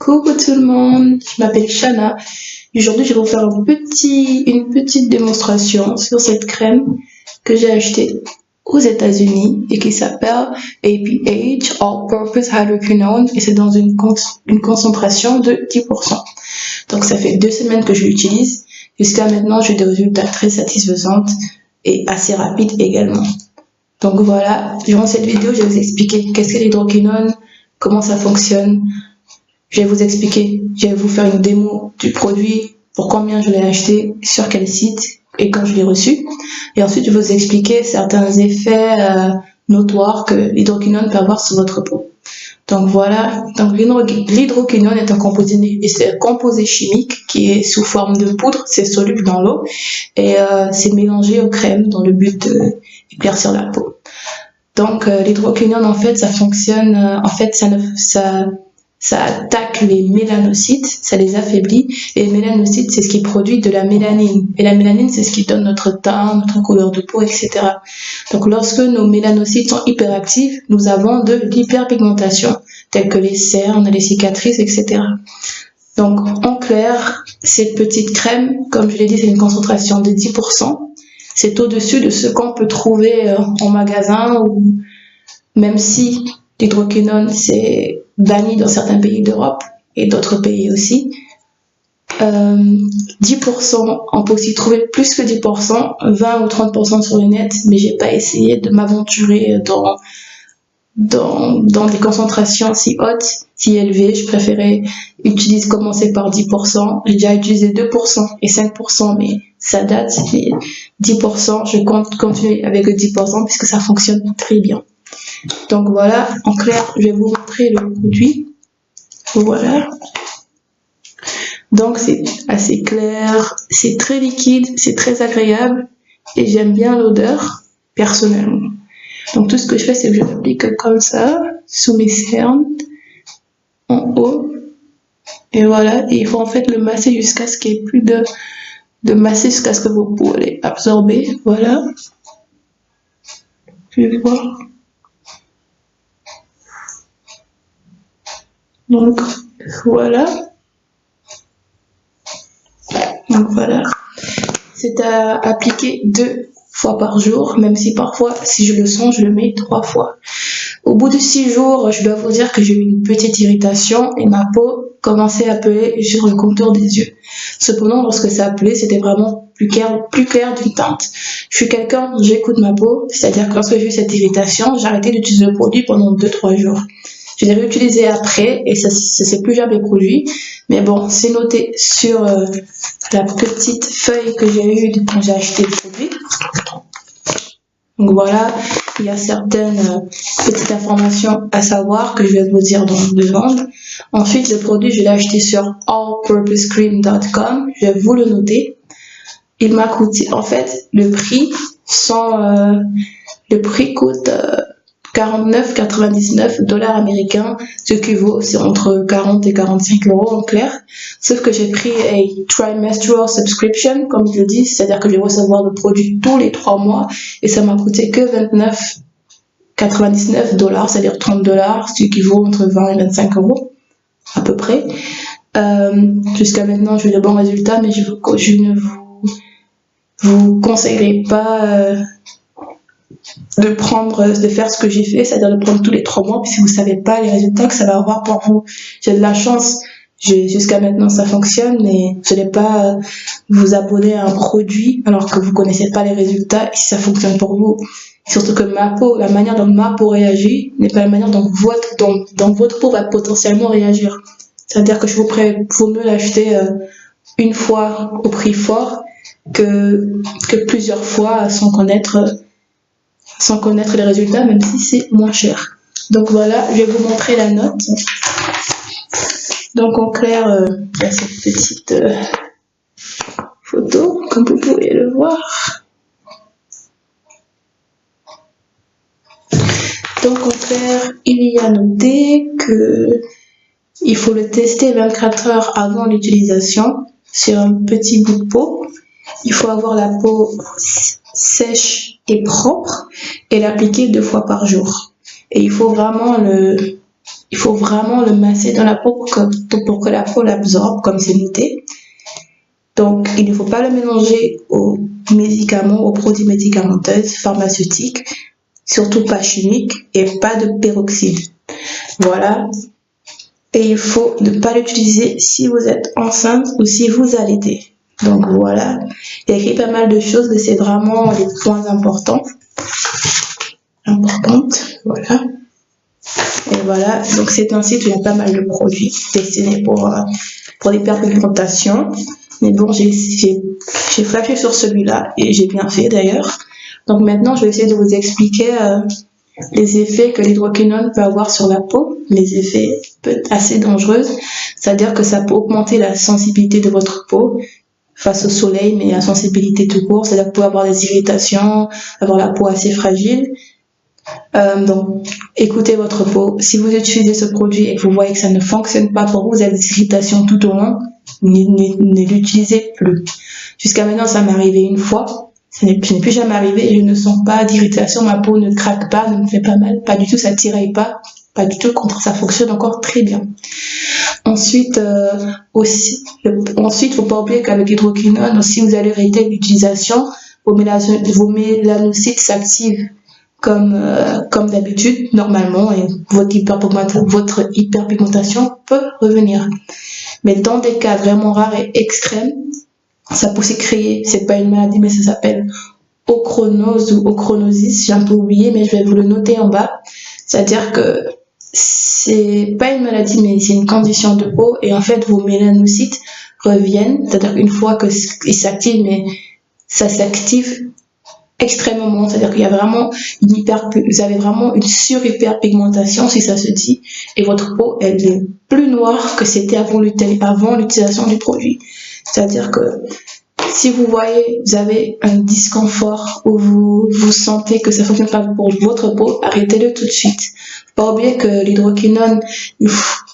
Coucou tout le monde, je m'appelle Shana. Aujourd'hui, je vais vous faire une petite démonstration sur cette crème que j'ai achetée aux États-Unis et qui s'appelle APH All Purpose Hydroquinone et c'est dans une concentration de 10%. Donc ça fait 2 semaines que je l'utilise. Jusqu'à maintenant, j'ai des résultats très satisfaisants et assez rapides également. Donc voilà, durant cette vidéo, je vais vous expliquer qu'est-ce que l'hydroquinone, comment ça fonctionne. Je vais vous faire une démo du produit, pour combien je l'ai acheté, sur quel site et quand je l'ai reçu. Et ensuite, je vais vous expliquer certains effets notoires que l'hydroquinone peut avoir sur votre peau. Donc voilà, donc l'hydroquinone est un composé chimique qui est sous forme de poudre, c'est soluble dans l'eau et c'est mélangé aux crèmes dans le but d'éclaircir la peau. Donc l'hydroquinone en fait ça fonctionne, ça attaque les mélanocytes, ça les affaiblit. Et les mélanocytes, c'est ce qui produit de la mélanine. Et la mélanine, c'est ce qui donne notre teint, notre couleur de peau, etc. Donc, lorsque nos mélanocytes sont hyperactifs, nous avons de l'hyperpigmentation, telles que les cernes, les cicatrices, etc. Donc, en clair, cette petite crème, comme je l'ai dit, c'est une concentration de 10%. C'est au-dessus de ce qu'on peut trouver en magasin, ou même si l'hydroquinone, c'est banni dans certains pays d'Europe et d'autres pays aussi. 10%, on peut aussi trouver plus que 10%, 20 ou 30% sur le net, mais j'ai pas essayé de m'aventurer dans des concentrations si hautes, si élevées. Je préférais commencer par 10%. J'ai déjà utilisé 2% et 5%, mais ça date. Mais 10%, je compte continuer avec 10% puisque ça fonctionne très bien. Donc voilà, en clair, je vais vous montrer le produit. Voilà. Donc c'est assez clair, c'est très liquide, c'est très agréable et j'aime bien l'odeur personnellement. Donc tout ce que je fais, c'est que je l'applique comme ça, sous mes cernes, en haut. Et voilà, et il faut en fait le masser jusqu'à ce qu'il n'y ait plus de masser jusqu'à ce que vos peaux les absorber. Voilà. Je vais voir. Donc voilà. C'est à appliquer 2 fois par jour, même si parfois, si je le sens, je le mets 3 fois. Au bout de 6 jours, je dois vous dire que j'ai eu une petite irritation et ma peau commençait à peler sur le contour des yeux. Cependant, lorsque ça pelait, c'était vraiment plus clair d'une teinte. Je suis quelqu'un, j'écoute ma peau, c'est-à-dire que lorsque j'ai eu cette irritation, j'ai arrêté d'utiliser le produit pendant 2-3 jours. Je l'ai réutilisé après et ça s'est plus jamais produit. Mais bon, c'est noté sur la petite feuille que j'ai eue quand j'ai acheté le produit. Donc voilà, il y a certaines petites informations à savoir que je vais vous dire dans 2 secondes. Ensuite, le produit, je l'ai acheté sur allpurposecream.com. Je vais vous le noter. Il m'a coûté, en fait, le prix coûte 49,99 $ américains, ce qui vaut, c'est entre 40 et 45 € en clair. Sauf que j'ai pris un trimestral subscription, comme je le dis, c'est-à-dire que je vais recevoir le produit tous les 3 mois et ça m'a coûté que 29,99 $, c'est-à-dire 30 $, ce qui vaut entre 20 et 25 € à peu près. Jusqu'à maintenant, j'ai eu de bons résultats, mais je ne vous conseillerais pas de faire ce que j'ai fait, c'est-à-dire de prendre tous les 3 mois, puisque vous savez pas les résultats que ça va avoir pour vous. J'ai de la chance, jusqu'à maintenant ça fonctionne, mais vous n'allez pas vous abonner à un produit alors que vous connaissez pas les résultats et si ça fonctionne pour vous. Surtout que la manière dont ma peau réagit n'est pas la manière dont votre peau va potentiellement réagir. C'est-à-dire que je vous vaut mieux l'acheter une fois au prix fort que plusieurs fois sans connaître les résultats, même si c'est moins cher. Donc voilà, je vais vous montrer la note. Donc en clair, il y a cette petite photo, comme vous pouvez le voir. Donc en clair, il y a noté que il faut le tester 24 heures avant l'utilisation sur un petit bout de peau. Il faut avoir la peau sèche et propre et l'appliquer 2 fois par jour. Et il faut vraiment il faut vraiment le masser dans la peau pour que la peau l'absorbe, comme c'est noté. Donc, il ne faut pas le mélanger aux médicaments, aux produits médicamenteux, pharmaceutiques, surtout pas chimiques, et pas de peroxyde. Voilà. Et il faut ne pas l'utiliser si vous êtes enceinte ou si vous allaitez. Donc voilà, il y a écrit pas mal de choses, mais c'est vraiment les points importants. Voilà. Et voilà, donc c'est un site où il y a pas mal de produits destinés pour l'hyperpigmentation. Mais bon, j'ai flashé sur celui-là et j'ai bien fait d'ailleurs. Donc maintenant, je vais essayer de vous expliquer les effets que l'hydroquinone peut avoir sur la peau, les effets assez dangereux, c'est-à-dire que ça peut augmenter la sensibilité de votre peau face au soleil, mais la sensibilité tout court, c'est-à-dire que vous pouvez avoir des irritations, avoir la peau assez fragile. Donc, écoutez votre peau. Si vous utilisez ce produit et que vous voyez que ça ne fonctionne pas pour vous, vous avez des irritations tout au long, ne l'utilisez plus. Jusqu'à maintenant, ça m'est arrivé une fois. Ce n'est plus jamais arrivé, je ne sens pas d'irritation, ma peau ne craque pas, ne me fait pas mal, pas du tout, ça tiraille pas du tout, ça fonctionne encore très bien. Ensuite, faut pas oublier qu'avec l'hydroquinone, si vous allez arrêter l'utilisation, vos mélanocytes s'activent comme d'habitude, normalement, et votre hyperpigmentation peut revenir. Mais dans des cas vraiment rares et extrêmes, ça peut aussi créer, c'est pas une maladie, mais ça s'appelle ochronose ou ochronosis, j'ai un peu oublié, mais je vais vous le noter en bas. C'est-à-dire que c'est pas une maladie, mais c'est une condition de peau, et en fait, vos mélanocytes reviennent, c'est-à-dire une fois qu'ils s'activent, mais ça s'active extrêmement, c'est-à-dire qu'il y a vraiment vous avez vraiment une surhyperpigmentation, si ça se dit, et votre peau, elle est plus noire que c'était avant l'utilisation du produit. C'est-à-dire que si vous voyez, vous avez un disconfort ou vous sentez que ça ne fonctionne pas pour votre peau, arrêtez-le tout de suite. Faut pas oublier que l'hydroquinone,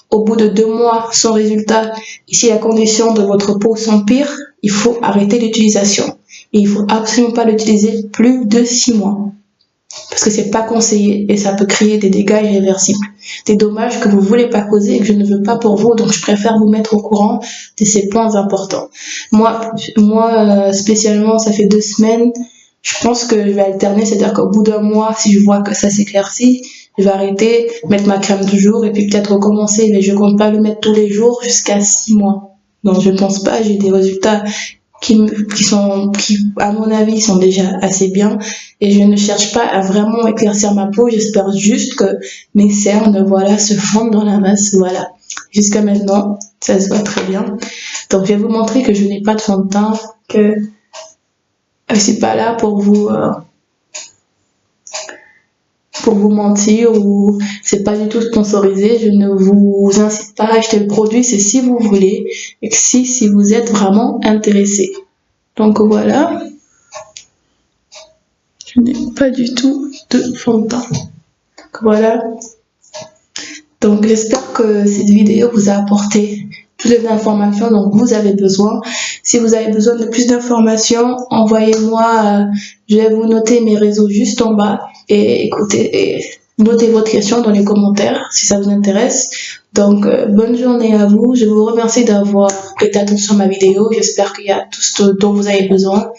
au bout de 2 mois, son résultat, et si la condition de votre peau s'empire, il faut arrêter l'utilisation. Et il faut absolument pas l'utiliser plus de 6 mois. Parce que c'est pas conseillé et ça peut créer des dégâts irréversibles. Des dommages que vous voulez pas causer et que je ne veux pas pour vous, donc je préfère vous mettre au courant de ces points importants. Moi, spécialement, ça fait 2 semaines, je pense que je vais alterner, c'est-à-dire qu'au bout d'un mois, si je vois que ça s'éclaircit, je vais arrêter, mettre ma crème du jour et puis peut-être recommencer, mais je compte pas le mettre tous les jours jusqu'à 6 mois. Donc je pense pas, j'ai des résultats qui à mon avis sont déjà assez bien, et je ne cherche pas à vraiment éclaircir ma peau, j'espère juste que mes cernes, voilà, se fondent dans la masse, voilà. Jusqu'à maintenant, ça se voit très bien. Donc je vais vous montrer que je n'ai pas de fond de teint, que c'est pas là pour vous mentir, ou c'est pas du tout sponsorisé. Je ne vous incite pas à acheter le produit, c'est si vous voulez et si vous êtes vraiment intéressé. Donc voilà, je n'ai pas du tout de fond de teint. Donc voilà. Donc j'espère que cette vidéo vous a apporté toutes les informations dont vous avez besoin. Si vous avez besoin de plus d'informations, envoyez-moi, je vais vous noter mes réseaux juste en bas, et notez votre question dans les commentaires si ça vous intéresse. Donc bonne journée à vous, je vous remercie d'avoir prêté attention à ma vidéo, j'espère qu'il y a tout ce dont vous avez besoin.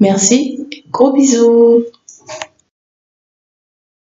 Merci, gros bisous.